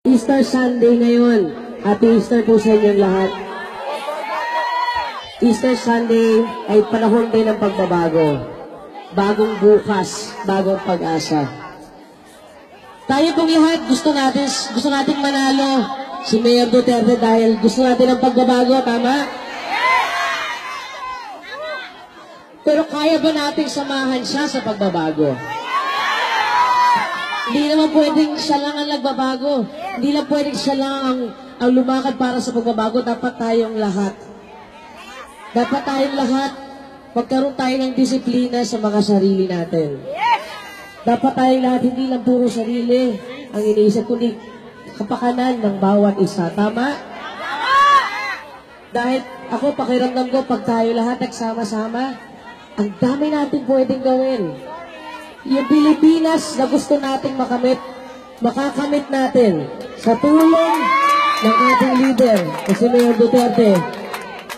Easter Sunday ngayon. Happy Easter po sa inyong lahat. Easter Sunday ay panahon din ng pagbabago. Bagong bukas, bagong pag-asa. Tayo pong lahat, gusto natin manalo si Mayor Duterte dahil gusto natin ang pagbabago, tama? Pero kaya ba nating samahan siya sa pagbabago? Hindi naman pwedeng siya lang ang nagbabago. Hindi lang pwedeng siya lang ang lumakad para sa pagbabago. Dapat tayong lahat. Magkaroon tayo ng disiplina sa mga sarili natin. Dapat tayong lahat, hindi lang puro sarili ang iniisip, kundi kapakanan ng bawat isa. Tama? Dahil ako, pakiramdam ko, pag tayo lahat nagsama-sama, ang dami natin pwedeng gawin. Yung Pilipinas na gusto nating makakamit natin sa tulong ng ating leader, si Mayor Duterte.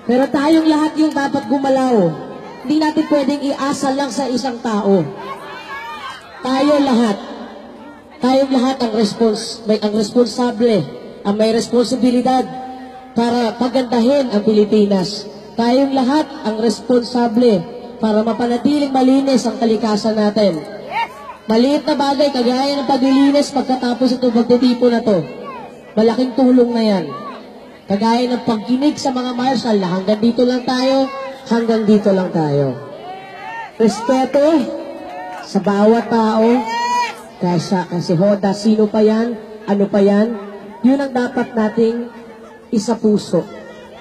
Pero tayong lahat yung dapat gumalaw. Hindi natin pwedeng iasa lang sa isang tao. Tayong lahat ang responsable, ang may responsibilidad para pagandahin ang Pilipinas. Tayong lahat ang responsable para mapanatiling malinis ang kalikasan natin. Maliit na bagay, kagaya ng paglilinis pagkatapos ito magtitipo na to. Malaking tulong na yan. Kagaya ng pagkinig sa mga marshal na hanggang dito lang tayo. Respeto sa bawat tao, kasi Hoda, sino pa yan, ano pa yan, yun ang dapat nating isapuso.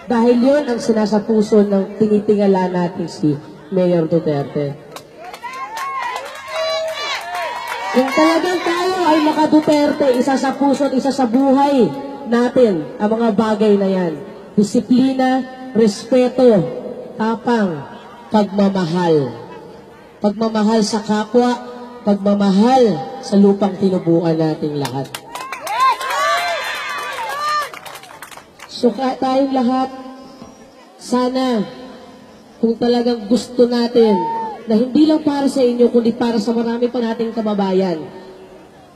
Dahil yun ang sinasapuso ng tinitingala natin si Mayor Duterte. Kung talagang tayo ay maka-Duterte, isa sa puso at isa sa buhay natin ang mga bagay na yan. Disiplina, respeto, tapang, pagmamahal. Pagmamahal sa kapwa, pagmamahal sa lupang tinubuan nating lahat. So tayong lahat, sana kung talagang gusto natin na hindi lang para sa inyo, kundi para sa marami pa nating kababayan,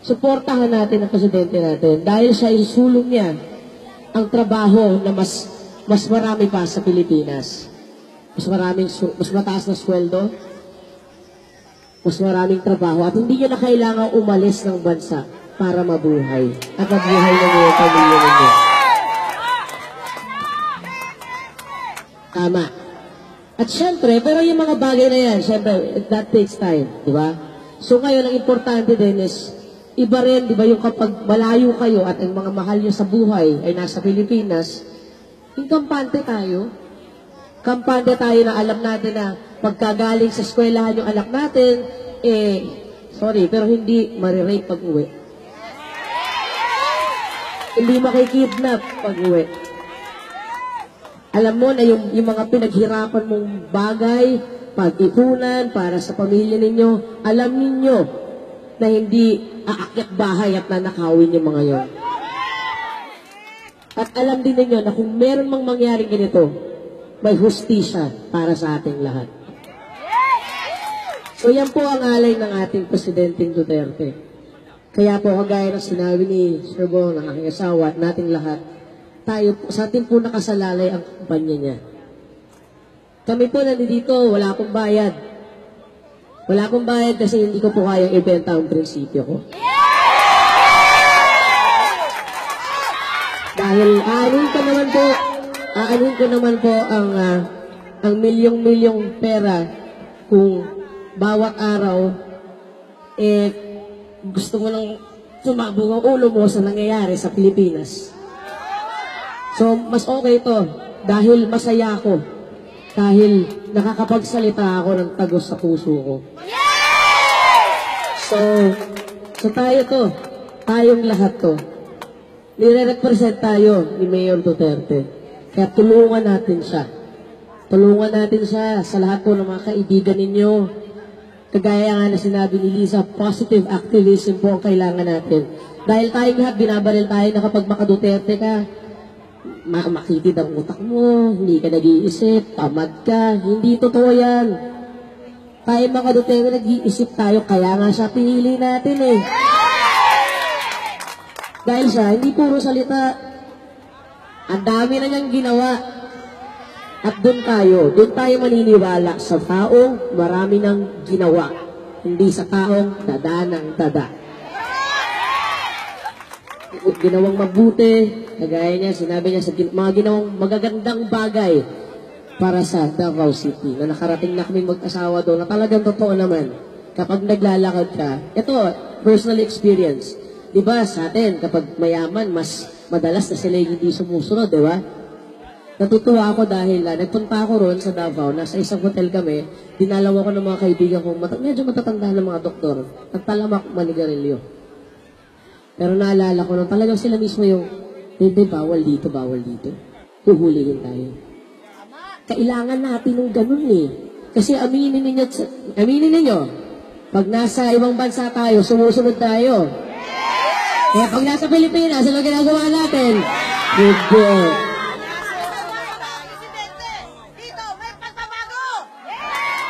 suportahan natin ang presidente natin dahil siya isulong niya ang trabaho na mas marami pa sa Pilipinas. Mas mataas na sweldo, mas maraming trabaho, at hindi niyo na kailangan umalis ng bansa para mabuhay at mabuhay na niyo ang pamilya ninyo. Tama. At syempre, pero yung mga bagay na yan, syempre, that takes time, di ba? So ngayon, ang importante din is, iba rin, di ba, yung kapag malayo kayo at ang mga mahal nyo sa buhay ay nasa Pilipinas, yung kampante tayo. Kampante tayo na alam natin na pagkagaling sa eskwelahan yung anak natin, sorry, pero hindi marirape pag uwi. Hindi makikidnap pag uwi. Alam mo na yung mga pinaghirapan mong bagay, pag-ipunan para sa pamilya ninyo, alam ninyo na hindi aakyat bahay at nanakawin yung mga yon. At alam din ninyo na kung meron mang mangyaring ganito, may hustisya para sa ating lahat. So yan po ang alay ng ating Presidenteng Duterte. Kaya po, kagaya ng sinabi ni Sir Bong, ng aking asawa, at nating lahat, sa atin po nakasalalay ang kumpanya niya. Kami po nandito, wala akong bayad. Wala akong bayad kasi hindi ko po kayang ibenta ang prinsipyo ko. Dahil aanin ko naman po ang milyong-milyong pera kung bawat araw gusto mo nang sumabog ang ulo mo sa nangyayari sa Pilipinas. So, mas okay ito dahil masaya ako. Dahil nakakapagsalita ako ng tagos sa puso ko. So tayo to. Tayong lahat to. Nire-represent tayo ni Mayor Duterte. Kaya tulungan natin siya. Tulungan natin siya sa lahat po ng mga kaibigan ninyo. Kagaya nga na sinabi ni Lisa, positive activism po ang kailangan natin. Dahil tayong lahat, binabaril tayo na kapag maka-Duterte ka, makitid ang utak mo, hindi ka nag-iisip, tamad ka, hindi totoo yan. Tayo mga Duterte, nag-iisip tayo, kaya nga siya pinili natin eh. Dahil siya, hindi puro salita. Ang dami na niyang ginawa. At doon tayo maniniwala sa taong marami nang ginawa. Hindi sa taong dada ng dada. Ginawang mabuti, kagaya niya, sinabi niya sa mga ginawang magagandang bagay para sa Davao City, na nakarating na kami mag-asawa doon, na talagang totoo naman, kapag naglalakad ka, ito, personal experience, di ba, sa atin, kapag mayaman, mas madalas na sila yung hindi sumusunod, di ba? Natutuwa ako dahil nagpunta ako roon sa Davao, nasa isang hotel kami, dinalaw ako ng mga kaibigan kong medyo matatanda ng mga doktor, nagtalamak manigarilyo. Pero naalala ko nung talagang sila mismo yung, hindi, bawal dito, huhulihin tayo. Kailangan natin ng ganun eh. Kasi aminin ninyo, pag nasa ibang bansa tayo, sumusunod tayo. Kaya pag nasa Pilipinas, ano ginagawa natin? Hindi.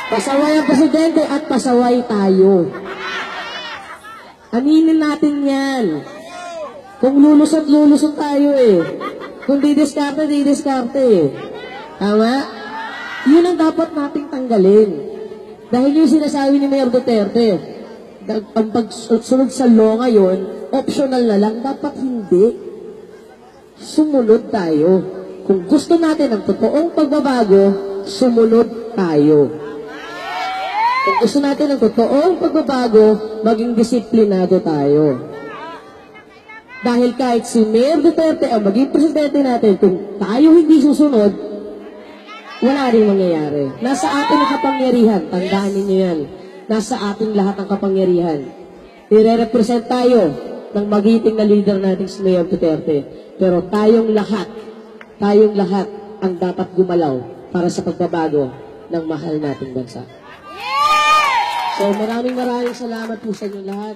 Pasaway ang presidente at pasaway tayo. Aminin natin yan. Kung lulusot tayo eh. Kung didiskarte eh. Tama? Yun ang dapat nating tanggalin. Dahil yung sinasabi ni Mayor Duterte, ang pagsunod sa law ngayon, optional na lang, dapat hindi. Sumunod tayo. Kung gusto natin ang totoong pagbabago, sumunod tayo. Kung gusto natin ng totoong pagbabago, maging disiplinado tayo. Dahil kahit si Mayor Duterte ang maging presidente natin, kung tayo hindi susunod, wala rin mangyayari. Nasa atin ang kapangyarihan. Tandaan ninyo yan. Nasa ating lahat ang kapangyarihan. Nire-represent tayo ng magiting na leader natin si Mayor Duterte. Pero tayong lahat ang dapat gumalaw para sa pagbabago ng mahal nating bansa. So maraming salamat po sa inyo lahat.